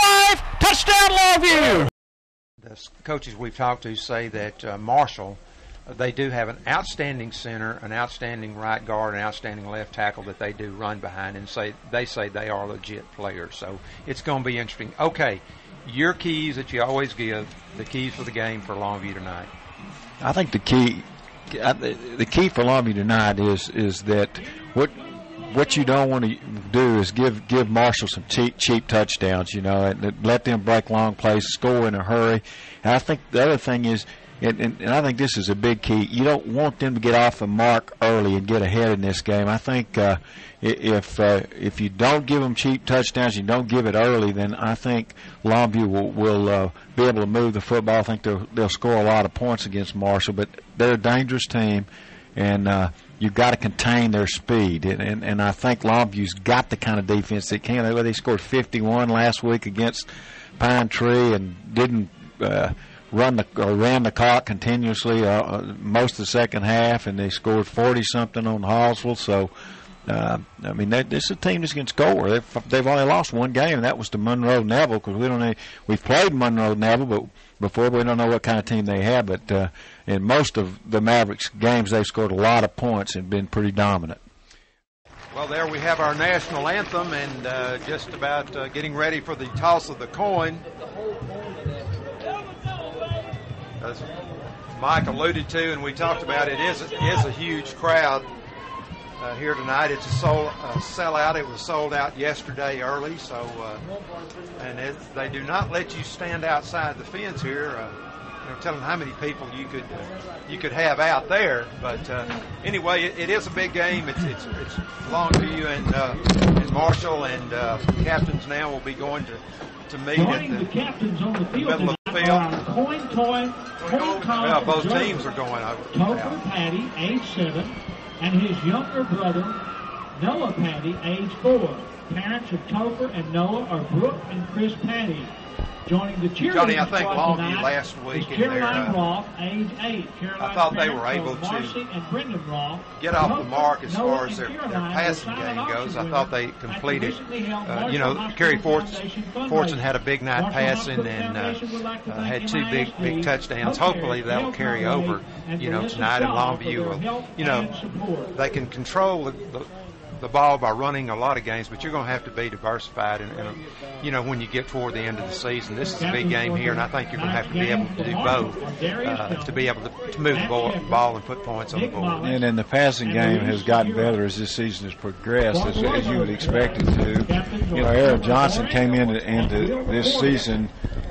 5, touchdown Longview. The coaches we've talked to say that Marshall, they do have an outstanding center, an outstanding right guard, an outstanding left tackle that they do run behind, and they say they are legit players. So it's going to be interesting. Okay, your keys that you always give, the keys for the game for Longview tonight. I think the key for Longview tonight is that what you don't want to do is give Marshall some cheap touchdowns, and let them break long plays, score in a hurry. And I think the other thing is, and I think this is a big key, you don't want them to get off the mark early and get ahead in this game. I think if you don't give them cheap touchdowns, you don't give it early, then I think Longview will be able to move the football. I think they'll score a lot of points against Marshall, but they're a dangerous team, and you've got to contain their speed. And I think Longview's got the kind of defense that can. They scored 51 last week against Pine Tree and didn't ran the clock continuously most of the second half, and they scored 40-something on Hallsville. So, this is a team that's going to score. They've only lost one game, and that was to Monroe Neville, because we've played Monroe Neville, but before we don't know what kind of team they have. But in most of the Mavericks games, they've scored a lot of points and been pretty dominant. Well, there we have our national anthem, and just about getting ready for the toss of the coin. As Mike alluded to, and we talked about, it is a huge crowd here tonight. It's a sellout. It was sold out yesterday early, so they do not let you stand outside the fence here. Tell them how many people you could have out there. But anyway, it is a big game. It's Longview and Marshall, and captains now will be going to meet Joining at the captains on the field middle of the field. Coin toss Both teams are going over. Topher Patty, age 7, and his younger brother, Noah Patty, age 4. Parents of Topher and Noah are Brooke and Chris Patty. Joining the cheerleading Johnny, I think squad Longview tonight last week is in their, Caroline Roth, age 8. I thought they were able to Marcy and Brendan Roth, get off the mark as Noah far as their Caroline passing will sign game an goes. auction I thought winner they completed, at the recently held Marshall Kerry Foundation Fortson had a big night Marshall passing Hospital and Foundation would like to thank had two big MISD, touchdowns. Co-Care, Hopefully that will carry Dale over, Conway, and tonight. And Shaw for Longview their will, help and support. they can control the ball by running a lot of games, but you're going to have to be diversified. And when you get toward the end of the season, this is a big game here, and I think you're going to have to be able to do both to be able to move the ball and put points on the board. And then the passing game has gotten better as this season has progressed, as you would expect it to. Aaron Johnson came into this season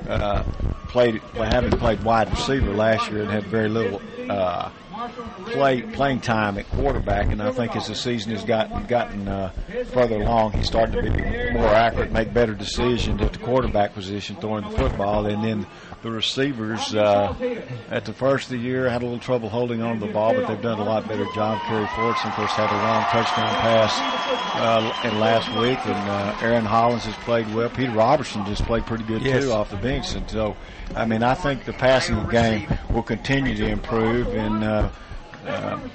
having played wide receiver last year and had very little playing time at quarterback, and I think as the season has gotten further along, he's starting to be more accurate, make better decisions at the quarterback position, throwing the football. And then the receivers at the first of the year had a little trouble holding on to the ball, but they've done a lot better job. Kerry Fortson, of course, had a long touchdown pass in last week, and Aaron Hollins has played well. Peter Robertson just played pretty good too off the bench, and so I think the passing game will continue to improve, and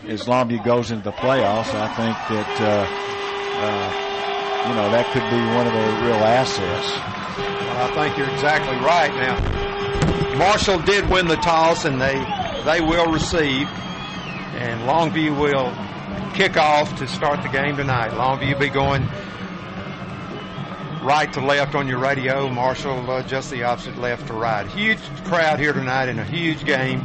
as Longview goes into the playoffs, I think that that could be one of their real assets. Well, I think you're exactly right. Now, Marshall did win the toss, and they will receive, and Longview will kick off to start the game tonight. Longview will be going right to left on your radio. Marshall just the opposite, left to right. Huge crowd here tonight in a huge game.